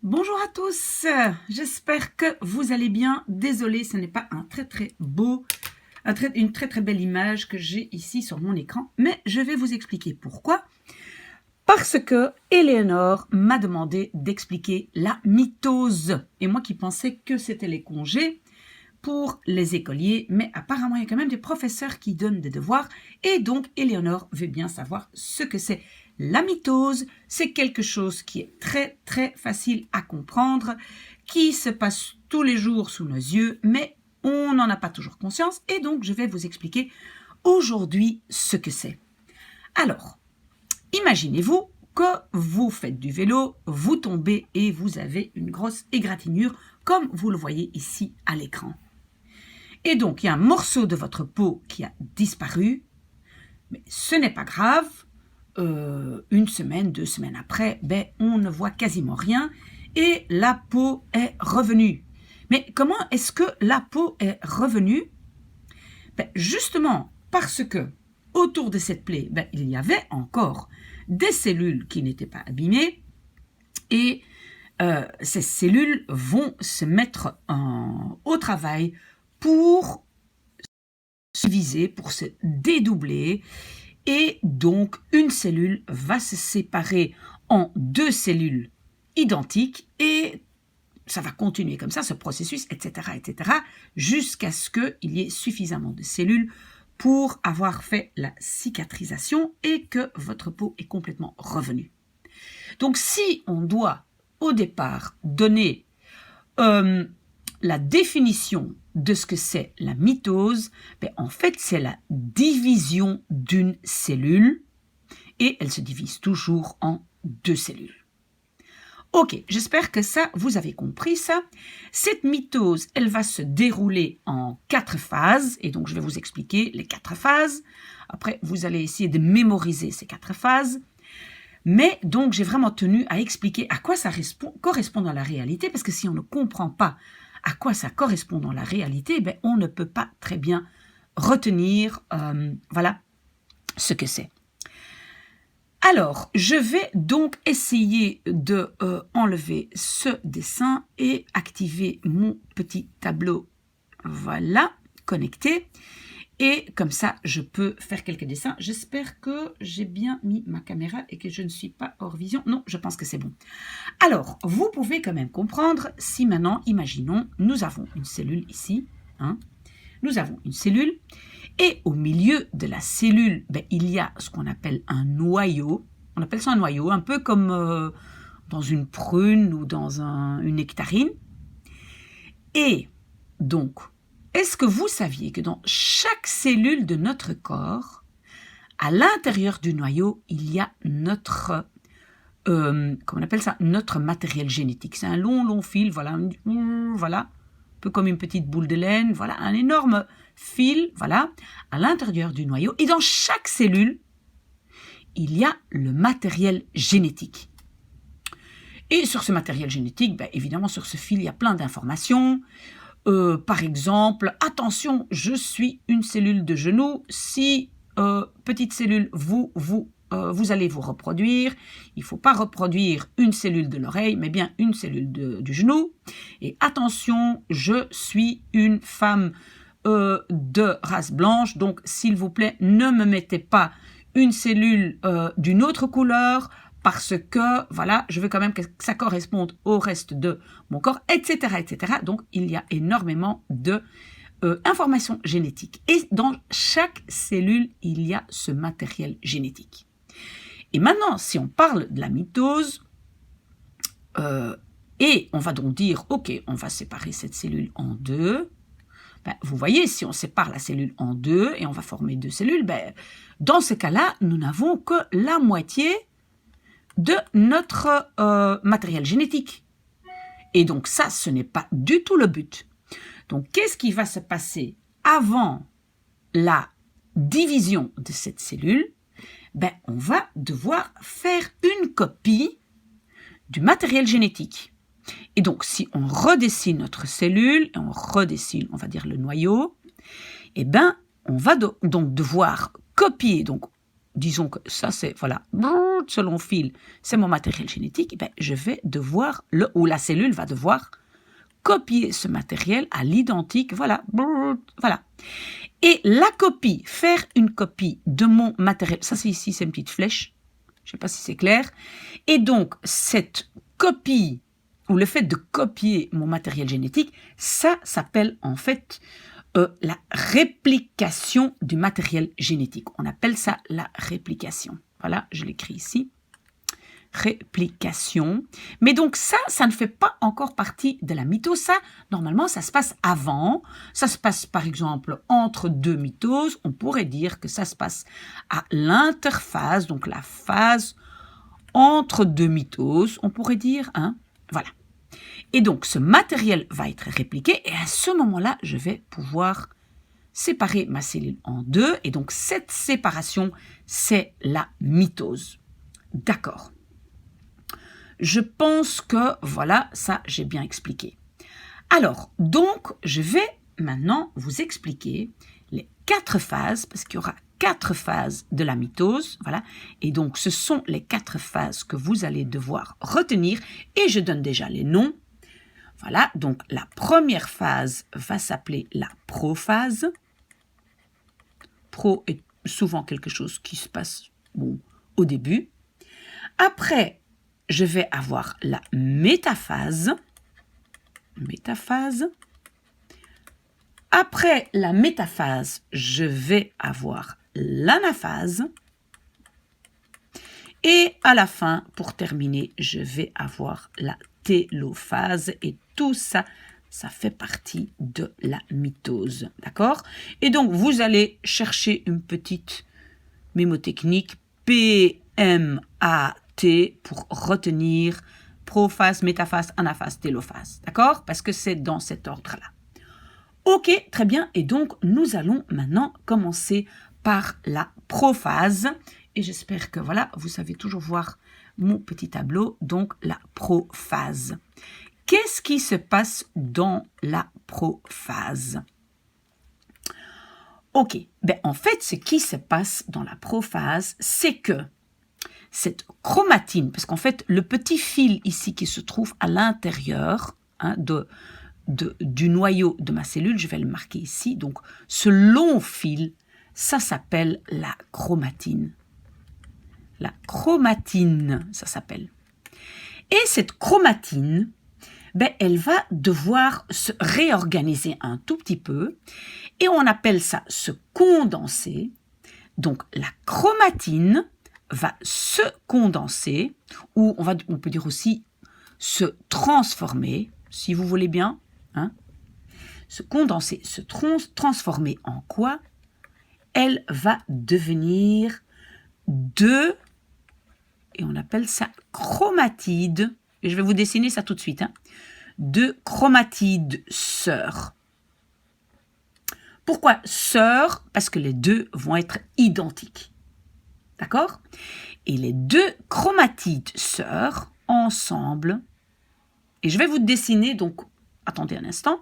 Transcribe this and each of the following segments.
Bonjour à tous, j'espère que vous allez bien. Désolée, ce n'est pas un une très belle image que j'ai ici sur mon écran, mais je vais vous expliquer pourquoi. Parce que Éléonore m'a demandé d'expliquer la mitose. Et moi qui pensais que c'était les congés pour les écoliers, mais apparemment il y a quand même des professeurs qui donnent des devoirs, et donc Éléonore veut bien savoir ce que c'est. La mitose, c'est quelque chose qui est très facile à comprendre, qui se passe tous les jours sous nos yeux, mais on n'en a pas toujours conscience, et donc je vais vous expliquer aujourd'hui ce que c'est. Alors, imaginez-vous que vous faites du vélo, vous tombez et vous avez une grosse égratignure, comme vous le voyez ici à l'écran. Et donc, il y a un morceau de votre peau qui a disparu, mais ce n'est pas grave. Une semaine, 2 semaines après, on ne voit quasiment rien et la peau est revenue. Mais comment est-ce que la peau est revenue? Justement parce que autour de cette plaie, il y avait encore des cellules qui n'étaient pas abîmées et ces cellules vont se mettre au travail pour se diviser, pour se dédoubler. Et donc, une cellule va se séparer en 2 cellules identiques et ça va continuer comme ça, ce processus, etc., jusqu'à ce qu'il y ait suffisamment de cellules pour avoir fait la cicatrisation et que votre peau est complètement revenue. Donc, si on doit, au départ, donner la définition de ce que c'est la mitose, en fait, c'est la division d'une cellule et elle se divise toujours en 2 cellules. Ok, j'espère que ça, vous avez compris ça. Cette mitose, elle va se dérouler en 4 phases et donc je vais vous expliquer les 4 phases. Après, vous allez essayer de mémoriser ces 4 phases. Mais donc, j'ai vraiment tenu à expliquer à quoi ça correspond dans la réalité parce que si on ne comprend pas à quoi ça correspond dans la réalité, on ne peut pas très bien retenir voilà ce que c'est. Alors, je vais donc essayer de enlever ce dessin et activer mon petit tableau, voilà, connecté. Et comme ça, je peux faire quelques dessins. J'espère que j'ai bien mis ma caméra et que je ne suis pas hors vision. Non, je pense que c'est bon. Alors, vous pouvez quand même comprendre si maintenant, imaginons, nous avons une cellule ici. Nous avons une cellule et au milieu de la cellule, il y a ce qu'on appelle un noyau. On appelle ça un noyau, un peu comme dans une prune ou dans une nectarine. Et donc, est-ce que vous saviez que dans chaque cellule de notre corps, à l'intérieur du noyau, il y a notre, comment on appelle ça, notre matériel génétique. C'est un long fil, voilà, un peu comme une petite boule de laine, voilà, un énorme fil, voilà, à l'intérieur du noyau. Et dans chaque cellule, il y a le matériel génétique. Et sur ce matériel génétique, évidemment, sur ce fil, il y a plein d'informations. Par exemple, attention, je suis une cellule de genou. Si, petite cellule, vous allez vous reproduire, il ne faut pas reproduire une cellule de l'oreille, mais bien une cellule du genou. Et attention, je suis une femme de race blanche, donc s'il vous plaît, ne me mettez pas une cellule d'une autre couleur, parce que, voilà, je veux quand même que ça corresponde au reste de mon corps, etc. Donc, il y a énormément d'informations génétiques. Et dans chaque cellule, il y a ce matériel génétique. Et maintenant, si on parle de la mitose, et on va donc dire, ok, on va séparer cette cellule en 2. Vous voyez, si on sépare la cellule en 2 et on va former 2 cellules, dans ce cas-là, nous n'avons que la moitié de notre matériel génétique. Et donc ça, ce n'est pas du tout le but. Donc, qu'est-ce qui va se passer avant la division de cette cellule? On va devoir faire une copie du matériel génétique. Et donc, si on redessine notre cellule, et on redessine, on va dire, le noyau, on va donc devoir copier, donc disons que ça c'est, voilà, ce long fil, c'est mon matériel génétique, ben, je vais devoir, ou la cellule va devoir copier ce matériel à l'identique, voilà, voilà. Et la copie, faire une copie de mon matériel, ça c'est ici, c'est une petite flèche, je ne sais pas si c'est clair, et donc cette copie, ou le fait de copier mon matériel génétique, ça s'appelle en fait la réplication du matériel génétique. On appelle ça la réplication. Voilà, je l'écris ici. Réplication. Mais donc ça ne fait pas encore partie de la mitose. Ça, normalement, ça se passe avant. Ça se passe, par exemple, entre deux mitoses. On pourrait dire que ça se passe à l'interphase, donc la phase entre deux mitoses. On pourrait dire, hein, voilà. Et donc, ce matériel va être répliqué et à ce moment-là, je vais pouvoir séparer ma cellule en deux. Et donc, cette séparation, c'est la mitose. D'accord. Je pense que, voilà, ça, j'ai bien expliqué. Alors, donc, je vais maintenant vous expliquer les 4 phases, parce qu'il y aura 4 phases de la mitose, voilà. Et donc, ce sont les 4 phases que vous allez devoir retenir. Et je donne déjà les noms. Voilà, donc la première phase va s'appeler la prophase. Pro est souvent quelque chose qui se passe au début. Après, je vais avoir la métaphase. Métaphase. Après la métaphase, je vais avoir l'anaphase. Et à la fin, pour terminer, je vais avoir la télophase et tout ça, ça fait partie de la mitose, d'accord? Et donc, vous allez chercher une petite mémotechnique PMAT pour retenir prophase, métaphase, anaphase, télophase, d'accord? Parce que c'est dans cet ordre-là. Ok, très bien. Et donc, nous allons maintenant commencer par la prophase. Et j'espère que, voilà, vous savez toujours voir mon petit tableau, donc la prophase. Qu'est-ce qui se passe dans la prophase? Ok, ben en fait, ce qui se passe dans la prophase, c'est que cette chromatine, parce qu'en fait, le petit fil ici qui se trouve à l'intérieur hein, du noyau de ma cellule, je vais le marquer ici, donc ce long fil, ça s'appelle la chromatine. La chromatine, ça s'appelle. Et cette chromatine, ben, elle va devoir se réorganiser un tout petit peu et on appelle ça se condenser. Donc la chromatine va se condenser ou on peut dire aussi se transformer, si vous voulez bien. Hein, se condenser, se transformer en quoi? Elle va devenir et on appelle ça chromatide, et je vais vous dessiner ça tout de suite, hein, 2 chromatides sœurs. Pourquoi sœurs? Parce que les deux vont être identiques. D'accord? Et les 2 chromatides sœurs, ensemble, et je vais vous dessiner, donc, attendez un instant,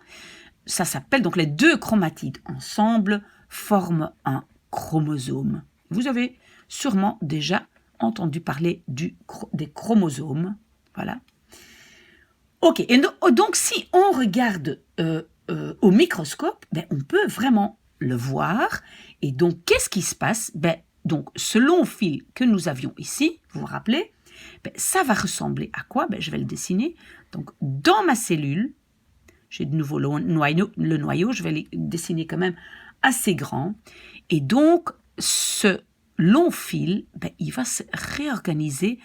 ça s'appelle, donc les 2 chromatides ensemble forment un chromosome. Vous avez sûrement déjà entendu parler des chromosomes. Voilà. Ok, et donc si on regarde au microscope, ben, on peut vraiment le voir. Et donc, qu'est-ce qui se passe? Ben, donc, ce long fil que nous avions ici, vous vous rappelez, ben, ça va ressembler à quoi? Ben, je vais le dessiner. Donc, dans ma cellule, j'ai de nouveau le noyau, je vais le dessiner quand même assez grand. Et donc, ce long fil, ben, il va se réorganiser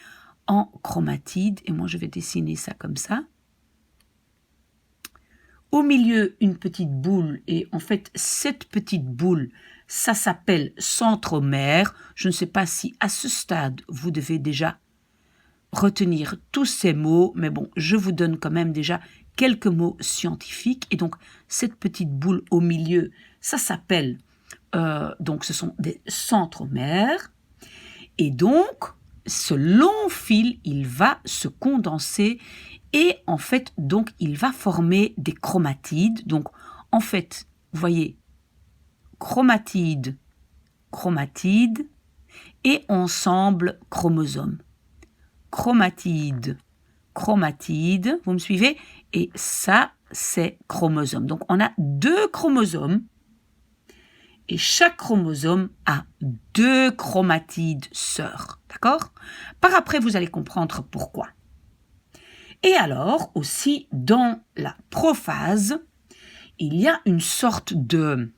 en chromatide. Et moi, je vais dessiner ça comme ça. Au milieu, une petite boule. Et en fait, cette petite boule, ça s'appelle centromère. Je ne sais pas si à ce stade, vous devez déjà retenir tous ces mots. Mais bon, je vous donne quand même déjà quelques mots scientifiques. Et donc, cette petite boule au milieu, ça s'appelle... donc, ce sont des centromères. Et donc, ce long fil, il va se condenser et en fait, donc, il va former des chromatides. Donc, en fait, vous voyez, chromatide, chromatide. et ensemble chromosome. Chromatide, chromatide, vous me suivez? Et ça, c'est chromosome. Donc, on a 2 chromosomes et chaque chromosome a 2 chromatides sœurs. D'accord? Par après, vous allez comprendre pourquoi. Et alors, aussi, dans la prophase, il y a une sorte de...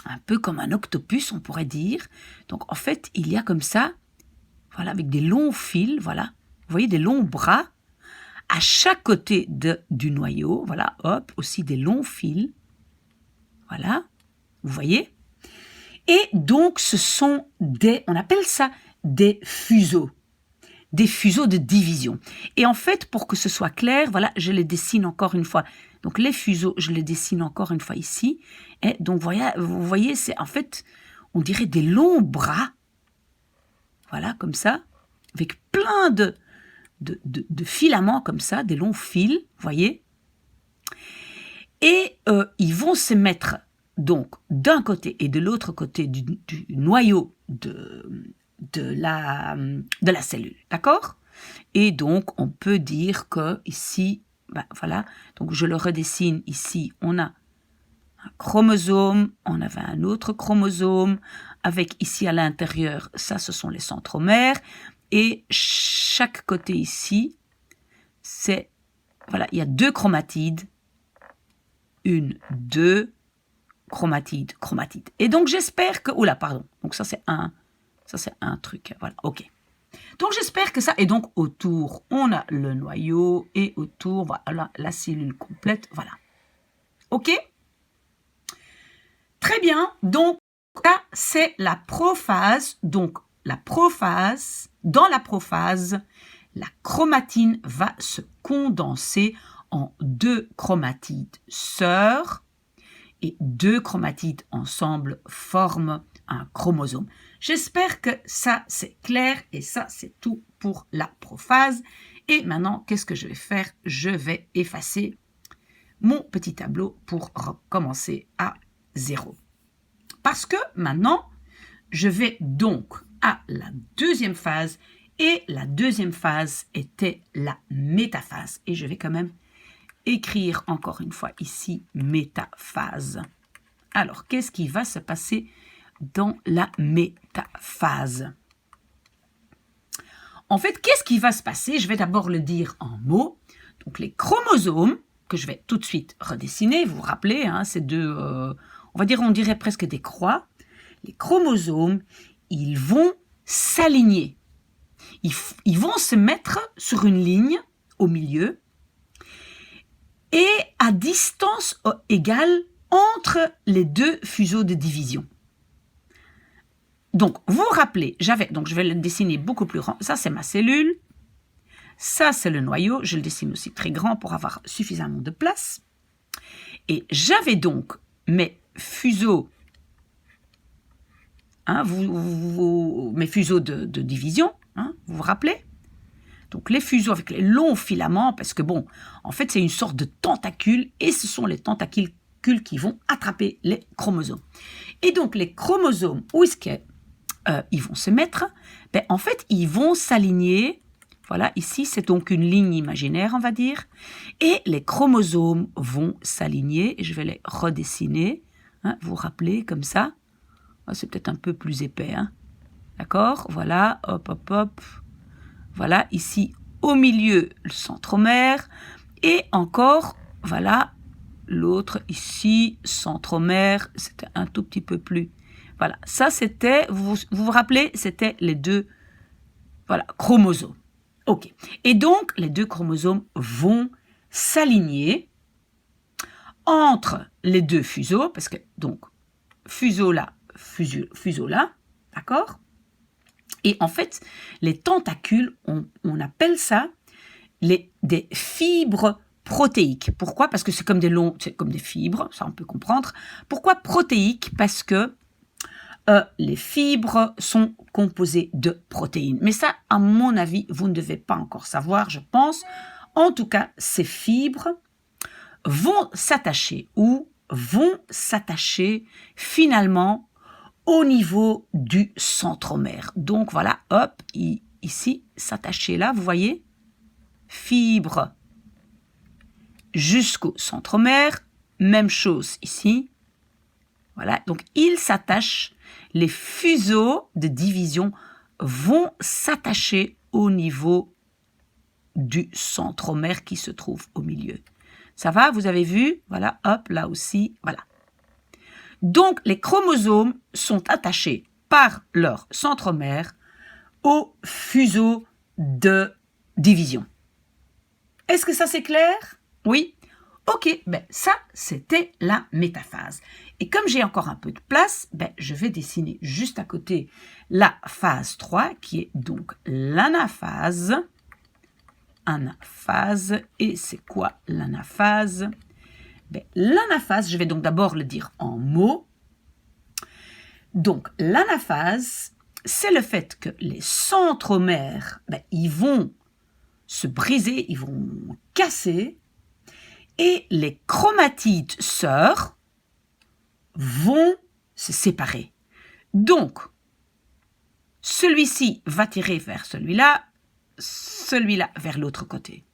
un peu comme un octopus, on pourrait dire. Donc, en fait, il y a comme ça, voilà, avec des longs fils, voilà. Vous voyez, des longs bras à chaque côté du noyau. Voilà, hop, aussi des longs fils. Voilà, vous voyez. Et donc, ce sont on appelle ça des fuseaux. Des fuseaux de division. Et en fait, pour que ce soit clair, voilà, je les dessine encore une fois. Donc, les fuseaux, je les dessine encore une fois ici. Et donc, vous voyez, c'est en fait, on dirait des longs bras. Voilà, comme ça, avec plein de filaments comme ça, des longs fils, vous voyez. Et ils vont se mettre, donc, d'un côté et de l'autre côté du noyau de la cellule, d'accord? Et donc, on peut dire que ici, ben, voilà, donc je le redessine ici, on a un chromosome, on avait un autre chromosome, avec ici à l'intérieur, ça, ce sont les centromères, et chaque côté ici, c'est, voilà, il y a 2 chromatides, 2 chromatides. Et donc, j'espère que, oula, pardon, donc ça, c'est un truc, voilà, ok. Donc, j'espère que ça, et donc, autour, on a le noyau, et autour, voilà, la cellule complète, voilà. Ok? Très bien, donc, ça, c'est la prophase. Donc, dans la prophase, la chromatine va se condenser en 2 chromatides sœurs, et 2 chromatides ensemble forment un chromosome. J'espère que ça, c'est clair, et ça, c'est tout pour la prophase. Et maintenant, qu'est-ce que je vais faire? Je vais effacer mon petit tableau pour recommencer à 0. Parce que maintenant, je vais donc à la deuxième phase, et la deuxième phase était la métaphase. Et je vais quand même écrire encore une fois ici métaphase. Alors, qu'est-ce qui va se passer dans la métaphase? En fait, qu'est-ce qui va se passer? Je vais d'abord le dire en mots. Donc, les chromosomes, que je vais tout de suite redessiner, vous vous rappelez, hein, c'est on dirait presque des croix. Les chromosomes, ils vont s'aligner. Ils vont se mettre sur une ligne au milieu et à distance égale entre les 2 fuseaux de division. Donc, vous vous rappelez, donc je vais le dessiner beaucoup plus grand. Ça, c'est ma cellule. Ça, c'est le noyau. Je le dessine aussi très grand pour avoir suffisamment de place. Et j'avais donc mes fuseaux, hein, mes fuseaux de division, hein, vous vous rappelez? Donc, les fuseaux avec les longs filaments, parce que bon, en fait, c'est une sorte de tentacule, et ce sont les tentacules qui vont attraper les chromosomes. Et donc, les chromosomes, où est-ce qu'ils vont se mettre? Ben, en fait, ils vont s'aligner. Voilà, ici, c'est donc une ligne imaginaire, on va dire. Et les chromosomes vont s'aligner. Et je vais les redessiner. Hein, vous vous rappelez, comme ça. Oh, c'est peut-être un peu plus épais. Hein. D'accord? Voilà, hop, hop, hop. Voilà, ici, au milieu, le centromère. Et encore, voilà, l'autre ici, centromère. C'était un tout petit peu plus. Voilà, ça, c'était, vous vous rappelez, c'était les 2, voilà, chromosomes. Ok. Et donc, les 2 chromosomes vont s'aligner entre les 2 fuseaux, parce que, donc, fuseau là, fuseau là, d'accord? Et en fait, les tentacules, on appelle ça des fibres protéiques. Pourquoi? Parce que c'est comme des fibres, ça on peut comprendre. Pourquoi protéiques? Parce que les fibres sont composées de protéines. Mais ça, à mon avis, vous ne devez pas encore savoir, je pense. En tout cas, ces fibres vont s'attacher finalement au niveau du centromère. Donc voilà, hop, ici, s'attacher là, vous voyez, fibre jusqu'au centromère, même chose ici. Voilà, donc ils s'attachent, les fuseaux de division vont s'attacher au niveau du centromère qui se trouve au milieu. Ça va, vous avez vu? Voilà, hop, là aussi, voilà. Donc, les chromosomes sont attachés par leur centromère au fuseau de division. Est-ce que ça c'est clair? Oui? Ok, ben ça c'était la métaphase. Et comme j'ai encore un peu de place, ben, je vais dessiner juste à côté la phase 3 qui est donc l'anaphase. Anaphase. Et c'est quoi l'anaphase? Ben, l'anaphase, je vais donc d'abord le dire en mots. Donc l'anaphase, c'est le fait que les centromères, ben, ils vont se briser, ils vont casser, et les chromatides sœurs vont se séparer. Donc, celui-ci va tirer vers celui-là vers l'autre côté.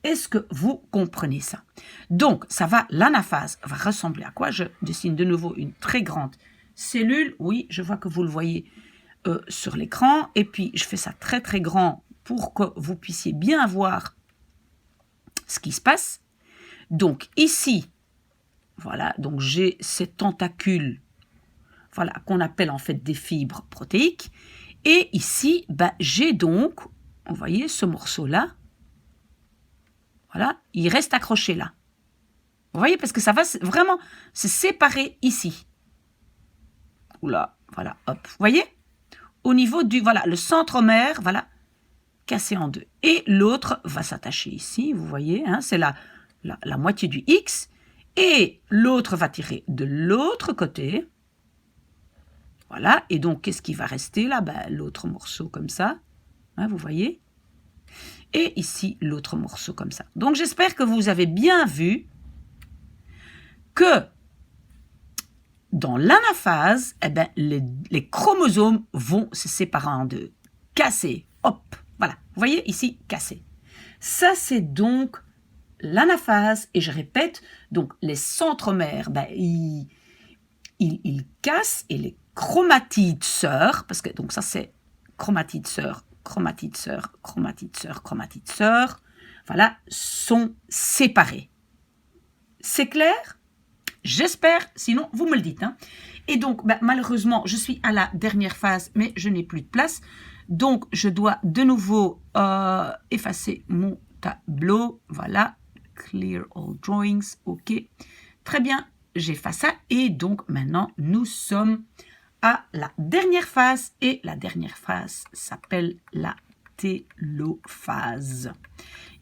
Est-ce que vous comprenez ça? Donc, l'anaphase va ressembler à quoi? Je dessine de nouveau une très grande cellule. Oui, je vois que vous le voyez sur l'écran. Et puis, je fais ça très très grand pour que vous puissiez bien voir ce qui se passe. Donc, ici, voilà, donc j'ai ces tentacules, voilà, qu'on appelle en fait des fibres protéiques. Et ici, ben, j'ai donc, vous voyez, ce morceau-là, voilà, il reste accroché là. Vous voyez, parce que ça va vraiment se séparer ici. Oula, voilà, hop, vous voyez? Au niveau du, voilà, le centromère, voilà, cassé en deux. Et l'autre va s'attacher ici, vous voyez, hein, c'est la moitié du X. Et l'autre va tirer de l'autre côté. Voilà, et donc, qu'est-ce qui va rester là? Ben, l'autre morceau comme ça, hein, vous voyez? Et ici, l'autre morceau comme ça. Donc, j'espère que vous avez bien vu que dans l'anaphase, eh ben, les chromosomes vont se séparer en deux. Casser, hop, voilà. Vous voyez ici, casser. Ça, c'est donc l'anaphase. Et je répète, donc les centromères, ben, ils cassent et les chromatides sœurs, parce que donc ça c'est chromatide sœur, chromatide sœur, chromatide sœur, chromatide sœur, voilà, sont séparés. C'est clair? J'espère, sinon vous me le dites. Hein. Et donc, ben, malheureusement, je suis à la dernière phase, mais je n'ai plus de place. Donc, je dois de nouveau effacer mon tableau. Voilà, clear all drawings, ok. Très bien, j'efface ça. Et donc, maintenant, nous sommes à la dernière phase. Et la dernière phase s'appelle la télophase.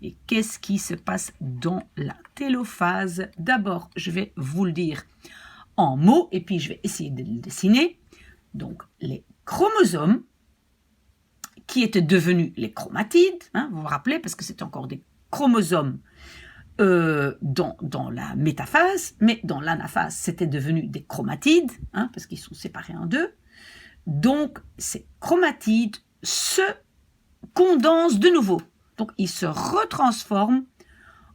Et qu'est-ce qui se passe dans la télophase? D'abord, je vais vous le dire en mots et puis je vais essayer de le dessiner. Donc, les chromosomes qui étaient devenus les chromatides, hein, vous vous rappelez, parce que c'est encore des chromosomes dans la métaphase, mais dans l'anaphase, c'était devenu des chromatides, hein, parce qu'ils sont séparés en deux. Donc, ces chromatides se condensent de nouveau. Donc, ils se retransforment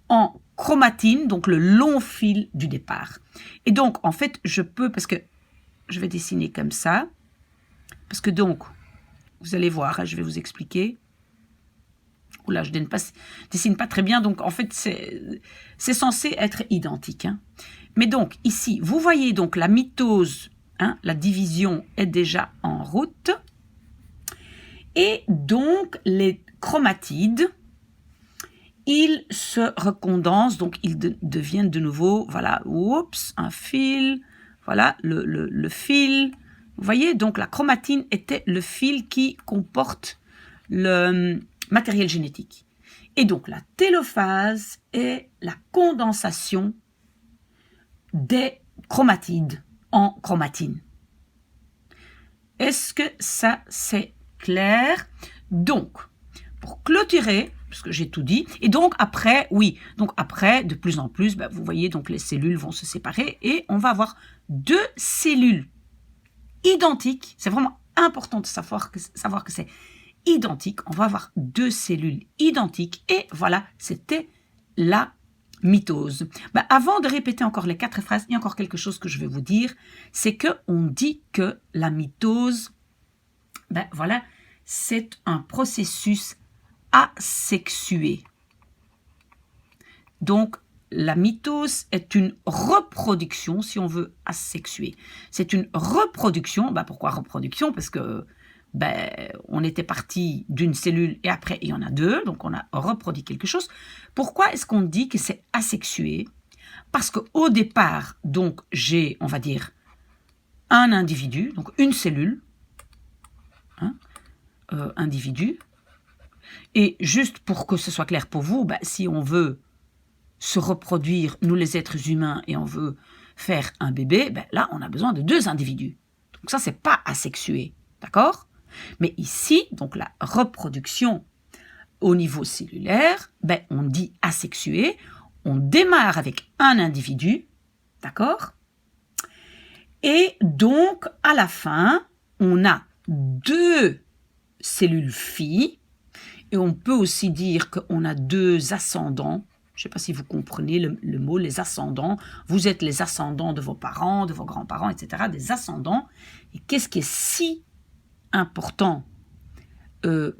en chromatine, donc le long fil du départ. Et donc, en fait, je peux, parce que je vais dessiner comme ça, parce que donc, vous allez voir, hein, je vais vous expliquer. Oula, je dessine pas très bien, donc en fait, c'est censé être identique. Hein. Mais donc, ici, vous voyez donc la mitose, hein, la division est déjà en route. Et donc, les chromatides, ils se recondensent, donc ils deviennent de nouveau, voilà, oups, un fil, voilà, le fil. Vous voyez, donc la chromatine était le fil qui comporte le matériel génétique. Et donc la télophase est la condensation des chromatides en chromatine. Est-ce que ça c'est clair? Donc, pour clôturer, parce que j'ai tout dit, et donc après, oui, donc après, de plus en plus, ben, vous voyez, donc les cellules vont se séparer et on va avoir deux cellules identiques. C'est vraiment important de savoir que c'est identique. On va avoir 2 cellules identiques. Et voilà, c'était la mitose. Ben, avant de répéter encore les 4 phrases, il y a encore quelque chose que je vais vous dire. C'est qu'on dit que la mitose, ben voilà, c'est un processus asexué. Donc, la mitose est une reproduction, si on veut, asexuée. C'est une reproduction. Ben pourquoi reproduction? Parce que on était parti d'une cellule et après il y en a 2, donc on a reproduit quelque chose. Pourquoi est-ce qu'on dit que c'est asexué? Parce qu'au départ, donc j'ai, on va dire, un individu, donc une cellule, individu, et juste pour que ce soit clair pour vous, si on veut se reproduire, nous les êtres humains, et on veut faire un bébé, là on a besoin de 2 individus. Donc ça, c'est pas asexué, d'accord? Mais ici, donc la reproduction au niveau cellulaire, on dit asexué. On démarre avec un individu, d'accord? Et donc, à la fin, on a 2 cellules filles. Et on peut aussi dire qu'on a 2 ascendants. Je ne sais pas si vous comprenez le mot, les ascendants. Vous êtes les ascendants de vos parents, de vos grands-parents, etc. Des ascendants. Et qu'est-ce qui est si important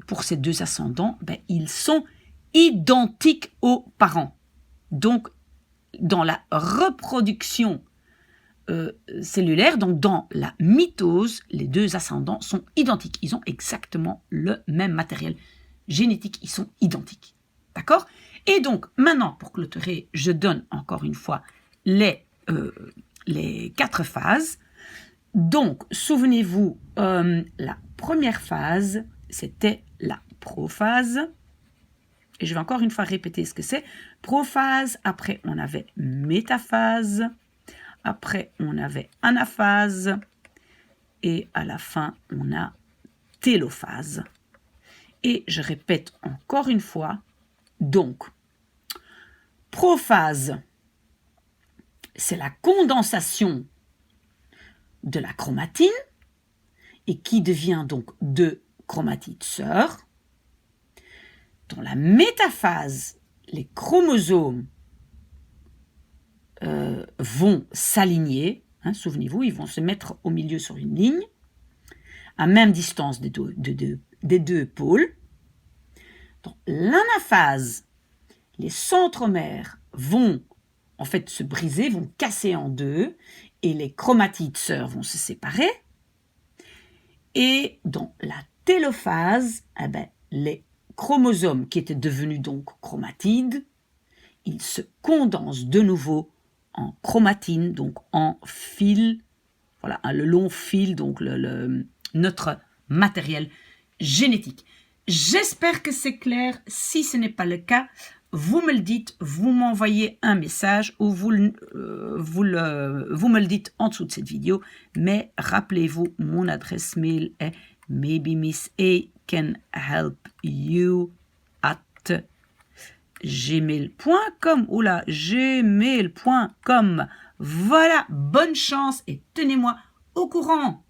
pour ces 2 ascendants? Ils sont identiques aux parents. Donc, dans la reproduction cellulaire, donc dans la mitose, les 2 ascendants sont identiques. Ils ont exactement le même matériel génétique. Ils sont identiques. D'accord? Et donc, maintenant, pour clôturer, je donne encore une fois les 4 phases. Donc, souvenez-vous, la première phase, c'était la prophase. Et je vais encore une fois répéter ce que c'est. Prophase, après on avait métaphase, après on avait anaphase, et à la fin on a télophase. Et je répète encore une fois, donc, prophase, c'est la condensation de la chromatine, et qui devient donc 2 chromatides sœurs. Dans la métaphase, les chromosomes vont s'aligner. Souvenez-vous, ils vont se mettre au milieu sur une ligne, à même distance des 2 pôles. Dans l'anaphase, les centromères vont en fait se briser, vont casser en 2, et les chromatides sœurs vont se séparer. Et dans la télophase, les chromosomes qui étaient devenus donc chromatides, ils se condensent de nouveau en chromatine, donc en fil, voilà, le long fil, donc notre matériel génétique. J'espère que c'est clair. Si ce n'est pas le cas, vous me le dites, vous m'envoyez un message ou vous me le dites en dessous de cette vidéo. Mais rappelez-vous, mon adresse mail est maybemissacanhelpyou@gmail.com. Oula, gmail.com. Voilà, bonne chance et tenez-moi au courant.